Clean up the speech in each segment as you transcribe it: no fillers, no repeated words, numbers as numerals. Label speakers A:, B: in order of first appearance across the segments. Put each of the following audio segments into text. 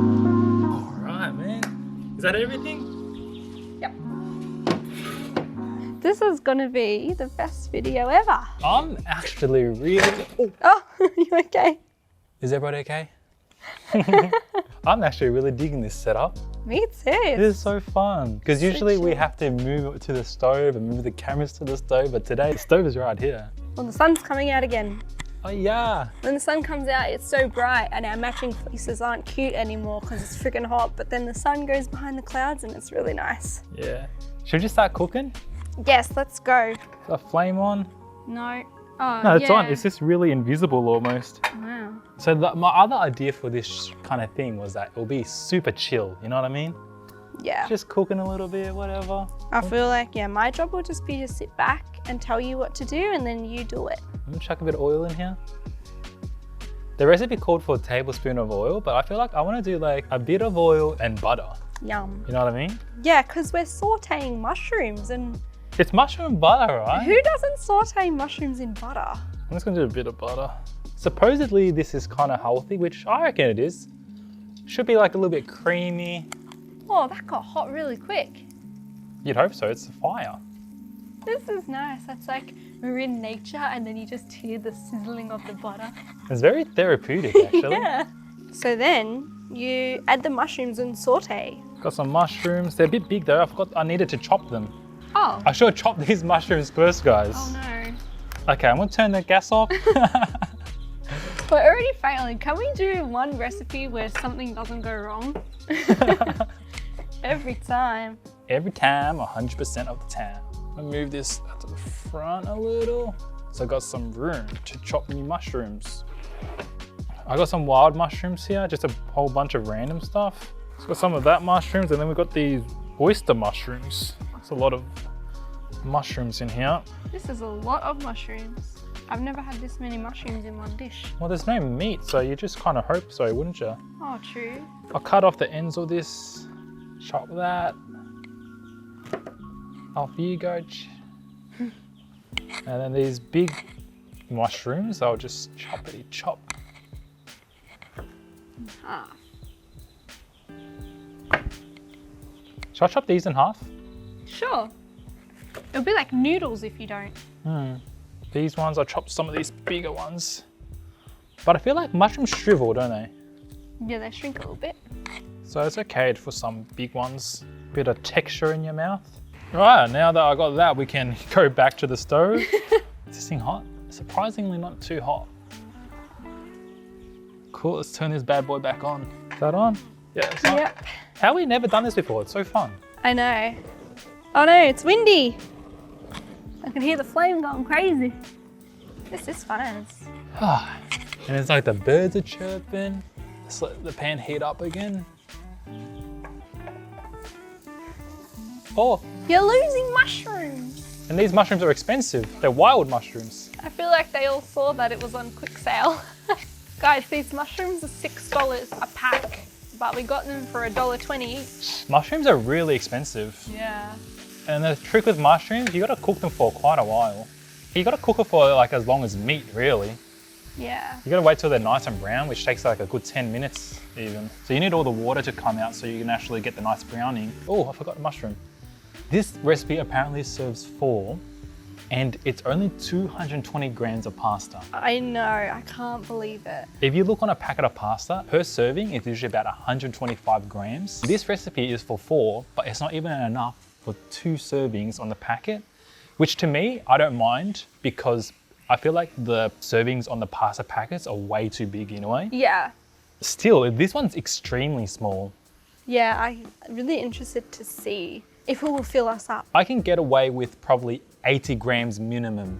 A: Alright, man. Is that everything?
B: Yep. This is gonna be the best video ever.
A: I'm actually really...
B: Oh, you okay?
A: Is everybody okay? I'm actually really digging this setup.
B: Me too.
A: It is so fun. Because usually we have to move it to the stove and move the cameras to the stove, but today the stove is right here.
B: Well, the sun's coming out again.
A: Oh yeah.
B: When the sun comes out, it's so bright and our matching fleeces aren't cute anymore because it's freaking hot, but then the sun goes behind the clouds and it's really nice.
A: Yeah. Should we just start cooking?
B: Yes, let's go.
A: Is the flame on?
B: No. Oh,
A: No, it's
B: yeah.
A: on. It's just really invisible almost.
B: Wow.
A: So my other idea for this kind of thing was that it'll be super chill, you know what I mean?
B: Yeah.
A: Just cooking a little bit, whatever.
B: I feel like, yeah, my job will just be to sit back and tell you what to do and then you do it.
A: I'm gonna chuck a bit of oil in here. The recipe called for a tablespoon of oil, but I feel like I want to do like a bit of oil and butter.
B: Yum.
A: You know what I mean?
B: Yeah, because we're sauteing mushrooms and
A: It's mushroom butter, right?
B: who doesn't saute mushrooms in butter?
A: I'm just gonna do a bit of butter. Supposedly this is kind of healthy, which I reckon it is. Should be like a little bit creamy.
B: Oh, that got hot really quick.
A: You'd hope so, it's a fire.
B: This is nice. That's like we're in nature and then you just hear the sizzling of the butter.
A: It's very therapeutic actually.
B: Yeah. So then you add the mushrooms and saute.
A: Got some mushrooms. They're a bit big though. I forgot I needed to chop them.
B: Oh.
A: I should have chopped these mushrooms first, guys.
B: Oh no.
A: Okay, I'm gonna turn the gas off.
B: We're already failing. Can we do one recipe where something doesn't go wrong? Every time.
A: Every time, 100% of the time. I'll move this to the front a little. So I got some room to chop new mushrooms. I got some wild mushrooms here, just a whole bunch of random stuff. So got some of that mushrooms, and then we've got these oyster mushrooms. There's a lot of mushrooms in here.
B: This is a lot of mushrooms. I've never had this many mushrooms in one dish.
A: Well, there's no meat, so you just kind of hope so, wouldn't you?
B: Oh, true.
A: I'll cut off the ends of this, chop that. Off you go. And then these big mushrooms, I'll just chop.
B: Ah.
A: Shall I chop these in half?
B: Sure. It'll be like noodles if you don't.
A: These ones, I'll chop some of these bigger ones. But I feel like mushrooms shrivel, don't they?
B: Yeah, they shrink a little bit.
A: So it's okay for some big ones. Bit of texture in your mouth. Right, now that I got that, we can go back to the stove. Is this thing hot? Surprisingly not too hot. Cool, let's turn this bad boy back on. Is that on? Yeah, it's on.
B: Yep.
A: How have we never done this before? It's so fun.
B: I know. Oh no, it's windy. I can hear the flame going crazy. This is fun.
A: And it's like the birds are chirping. Let's let the pan heat up again. Oh,
B: You're losing mushrooms.
A: and these mushrooms are expensive. They're wild mushrooms.
B: I feel like they all saw that it was on quick sale. Guys, these mushrooms are $6 a pack, but we got them for $1.20 each.
A: Mushrooms are really expensive.
B: Yeah.
A: And the trick with mushrooms, you gotta cook them for quite a while. You gotta cook it for like as long as meat, really.
B: Yeah.
A: You gotta wait till they're nice and brown, which takes like a good 10 minutes even. So you need all the water to come out so you can actually get the nice browning. Oh, I forgot the mushroom. This recipe apparently serves 4, and it's only 220 grams of pasta.
B: I know, I can't believe it.
A: If you look on a packet of pasta, per serving is usually about 125 grams. This recipe is for 4, but it's not even enough for 2 servings on the packet, which to me, I don't mind because I feel like the servings on the pasta packets are way too big in a way.
B: Yeah.
A: Still, this one's extremely small.
B: Yeah, I'm really interested to see if it will fill us up.
A: I can get away with probably 80 grams minimum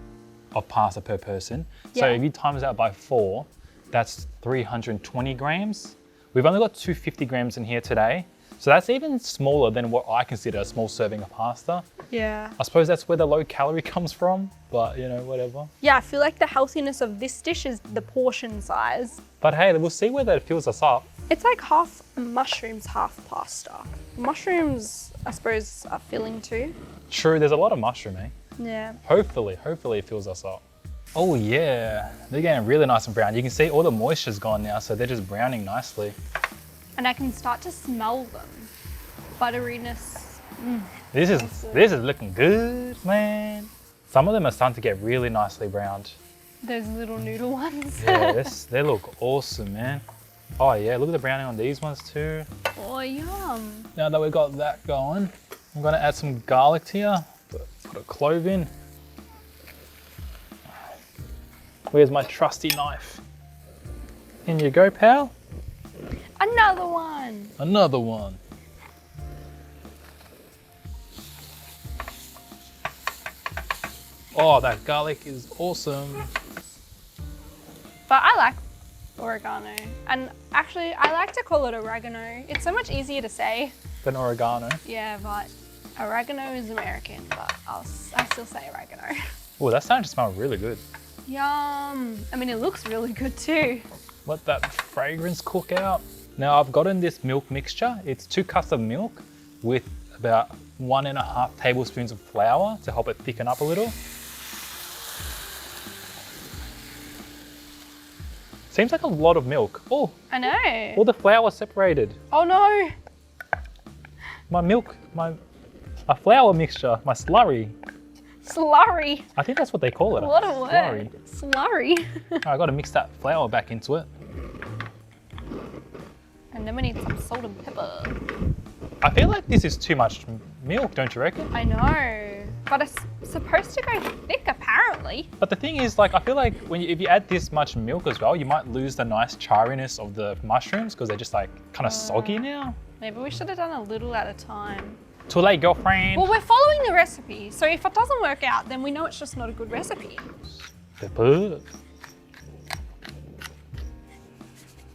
A: of pasta per person. So
B: Yeah.
A: if you times that by 4, that's 320 grams. We've only got 250 grams in here today. So that's even smaller than what I consider a small serving of pasta.
B: Yeah.
A: I suppose that's where the low calorie comes from, but you know, whatever.
B: Yeah, I feel like the healthiness of this dish is the portion size.
A: But hey, we'll see whether it fills us up.
B: It's like half mushrooms, half pasta. Mushrooms I suppose a filling too.
A: True, there's a lot of mushroom, eh?
B: Yeah.
A: Hopefully it fills us up. Oh yeah, they're getting really nice and brown. You can see all the moisture's gone now, so they're just browning nicely.
B: And I can start to smell them. Butteriness.
A: This is looking good, man. Some of them are starting to get really nicely browned.
B: Those little noodle ones.
A: Yes, they look awesome, man. Oh yeah, look at the browning on these ones too.
B: Oh, yum.
A: Now that we got that going, I'm gonna add some garlic here. Put a clove in. Where's my trusty knife? In you go, pal.
B: Another one.
A: Another one. Oh, that garlic is awesome.
B: But I like oregano. And actually, I like to call it oregano. It's so much easier to say.
A: Than oregano.
B: Yeah, but oregano is American, but I still say oregano.
A: Oh, that's starting to smell really good.
B: Yum. I mean, it looks really good too.
A: Let that fragrance cook out. Now I've gotten this milk mixture. It's 2 cups of milk with about 1.5 tablespoons of flour to help it thicken up a little. Seems like a lot of milk. Oh,
B: I know.
A: all the flour separated.
B: Oh no.
A: My milk, a flour mixture, my slurry.
B: Slurry.
A: I think that's what they call it.
B: What a word.
A: Slurry.
B: Slurry.
A: I got to mix that flour back into it.
B: And then we need some salt and pepper.
A: I feel like this is too much milk, don't you reckon?
B: I know, but it's supposed to go thick apparently.
A: But the thing is, like, I feel like if you add this much milk as well, you might lose the nice chariness of the mushrooms because they're just like kind of soggy now.
B: Maybe we should have done a little at a time.
A: Too late, girlfriend.
B: Well, we're following the recipe, so if it doesn't work out, then we know it's just not a good recipe.
A: Pepper.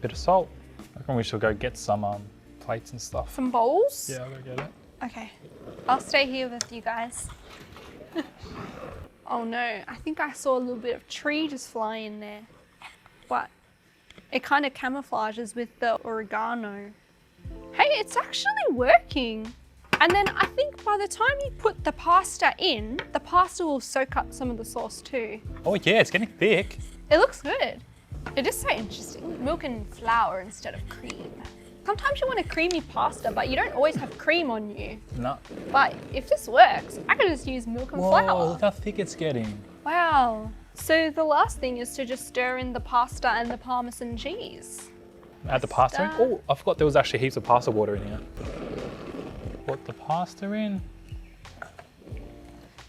A: Bit of salt. I reckon we should go get some plates and stuff.
B: Some bowls?
A: Yeah, I'll go get it.
B: Okay, I'll stay here with you guys. Oh no, I think I saw a little bit of tree just fly in there. But it kind of camouflages with the oregano. Hey, it's actually working. And then I think by the time you put the pasta in, the pasta will soak up some of the sauce too.
A: Oh yeah, it's getting thick.
B: It looks good. It is so interesting. Milk and flour instead of cream. Sometimes you want a creamy pasta, but you don't always have cream on you.
A: No.
B: But if this works, I could just use milk and
A: Whoa,
B: flour.
A: look how thick it's getting.
B: Wow. So the last thing is to just stir in the pasta and the Parmesan cheese.
A: Add the pasta in. Oh, I forgot there was actually heaps of pasta water in here. Put the pasta in.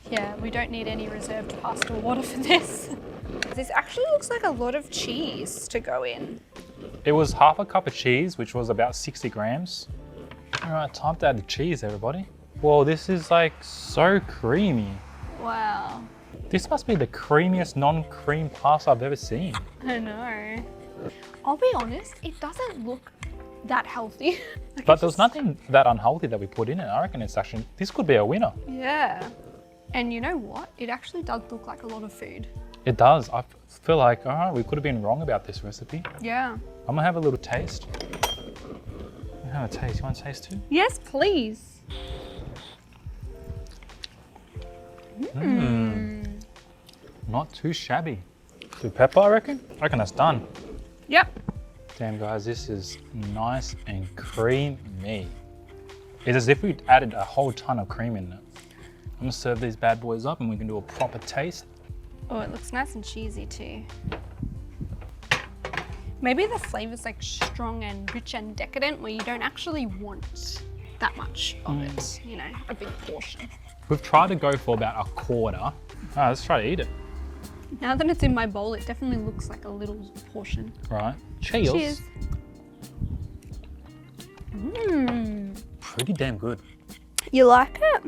B: Yeah, we don't need any reserved pasta water for this. This actually looks like a lot of cheese to go in.
A: It was 1/2 cup of cheese, which was about 60 grams. All right, time to add the cheese, everybody. Whoa, this is like so creamy.
B: Wow.
A: This must be the creamiest non-cream pasta I've ever seen.
B: I know. I'll be honest, it doesn't look that healthy. Like
A: But there was nothing that unhealthy that we put in it. I reckon this could be a winner.
B: Yeah. And you know what? It actually does look like a lot of food.
A: It does. I feel like, all right, we could have been wrong about this recipe.
B: Yeah.
A: I'm gonna have a little taste. Have a taste. You want to taste too?
B: Yes, please.
A: Not too shabby. Too pepper, I reckon? I reckon that's done.
B: Yep.
A: Damn, guys, this is nice and creamy. It's as if we added a whole ton of cream in it. I'm gonna serve these bad boys up and we can do a proper taste.
B: Oh, it looks nice and cheesy too. Maybe the flavor's like strong and rich and decadent where you don't actually want that much of it, you know, a big portion.
A: We've tried to go for about 1/4. Let's try to eat it.
B: Now that it's in my bowl, it definitely looks like a little portion.
A: Right. Cheers.
B: Cheers.
A: Pretty damn good.
B: You like it?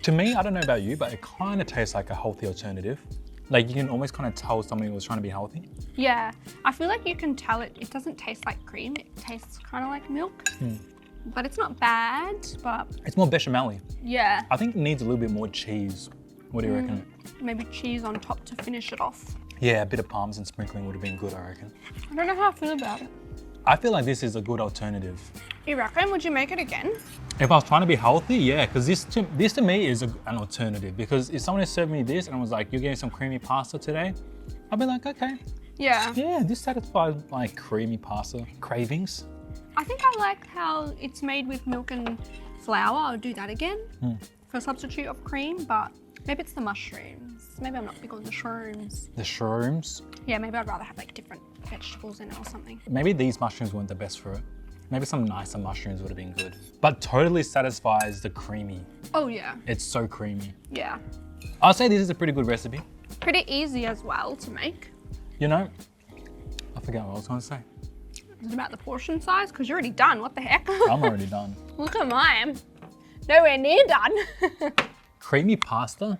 A: To me, I don't know about you, but it kind of tastes like a healthy alternative. Like you can almost kind of tell somebody was trying to be healthy.
B: Yeah, I feel like you can tell it doesn't taste like cream, it tastes kind of like milk. But it's not bad, but...
A: It's more bechamel-y.
B: Yeah.
A: I think it needs a little bit more cheese. What do you reckon?
B: Maybe cheese on top to finish it off.
A: Yeah, a bit of Parmesan sprinkling would have been good, I reckon.
B: I don't know how I feel about it.
A: I feel like this is a good alternative.
B: You reckon? Would you make it again?
A: If I was trying to be healthy, yeah, because this to me is an alternative. Because if someone had served me this and I was like, you're getting some creamy pasta today, I'd be like, okay.
B: Yeah.
A: Yeah, this satisfies my creamy pasta cravings.
B: I think I like how it's made with milk and flour. I'll do that again for a substitute of cream, but maybe it's the mushrooms. Maybe I'm not big on the shrooms.
A: The shrooms?
B: Yeah, maybe I'd rather have like different vegetables in it or something.
A: Maybe these mushrooms weren't the best for it. Maybe some nicer mushrooms would have been good. But totally satisfies the creamy.
B: Oh yeah.
A: It's so creamy.
B: Yeah.
A: I'll say this is a pretty good recipe.
B: Pretty easy as well to make.
A: You know, I forgot what I was going to say.
B: Is it about the portion size? Because you're already done. What the heck?
A: I'm already done.
B: Look at mine. Nowhere near done.
A: Creamy pasta,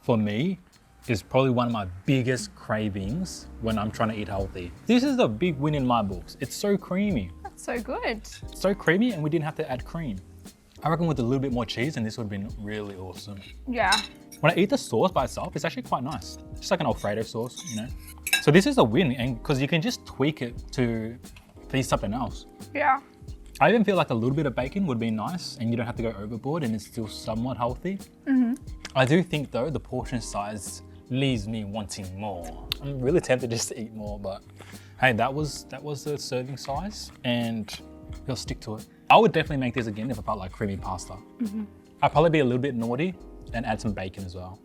A: for me, is probably one of my biggest cravings when I'm trying to eat healthy. This is a big win in my books. It's so creamy.
B: That's so good.
A: It's so creamy and we didn't have to add cream. I reckon with a little bit more cheese and this would have been really awesome.
B: Yeah.
A: When I eat the sauce by itself, it's actually quite nice. Just like an Alfredo sauce, you know? So this is a win, and because you can just tweak it to be something else.
B: Yeah.
A: I even feel like a little bit of bacon would be nice and you don't have to go overboard and it's still somewhat healthy. I do think though, the portion size leaves me wanting more. I'm really tempted just to eat more, but hey, that was the serving size and we'll stick to it. I would definitely make this again if I felt like creamy pasta. I'd probably be a little bit naughty and add some bacon as well.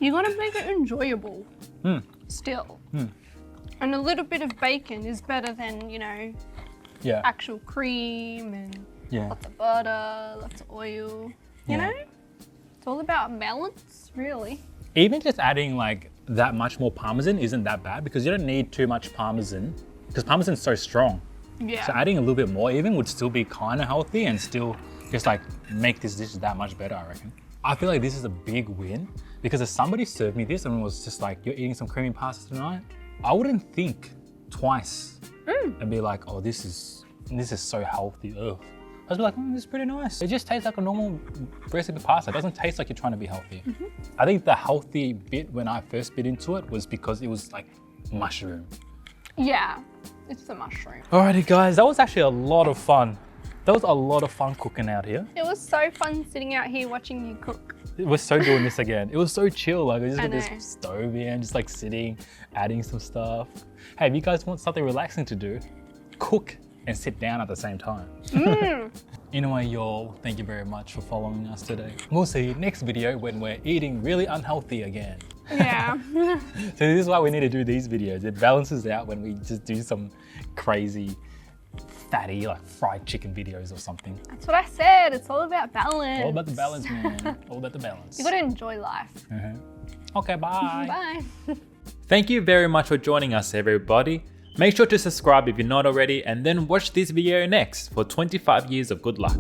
B: You gotta make it enjoyable. Still. And a little bit of bacon is better than, you know,
A: Yeah.
B: actual cream and lots of butter, lots of oil. You know? It's all about balance, really.
A: Even just adding like that much more Parmesan isn't that bad because you don't need too much Parmesan because Parmesan's so strong.
B: Yeah.
A: So adding a little bit more even would still be kind of healthy and still just like make this dish that much better, I reckon. I feel like this is a big win because if somebody served me this and was just like, you're eating some creamy pasta tonight, I wouldn't think twice and be like, oh, this is so healthy. Ugh. I'd be like, this is pretty nice. It just tastes like a normal recipe pasta. It doesn't taste like you're trying to be healthy. I think the healthy bit when I first bit into it was because it was like mushroom.
B: Yeah, it's the mushroom.
A: Alrighty guys, that was actually a lot of fun. That was a lot of fun cooking out here.
B: It was so fun sitting out here watching you cook.
A: We're so doing this again. It was so chill. Like we just
B: I
A: got
B: know.
A: this stove here and just like sitting, adding some stuff. Hey, if you guys want something relaxing to do, cook and sit down at the same time. Anyway, y'all, thank you very much for following us today. We'll see you next video when we're eating really unhealthy again.
B: Yeah.
A: So this is why we need to do these videos. It balances out when we just do some crazy, fatty, like fried chicken videos or something.
B: That's what I said. It's all about balance.
A: All about the balance, man. All about the balance.
B: You gotta enjoy life.
A: Okay, bye.
B: Bye.
A: Thank you very much for joining us, everybody. Make sure to subscribe if you're not already, and then watch this video next for 25 years of good luck.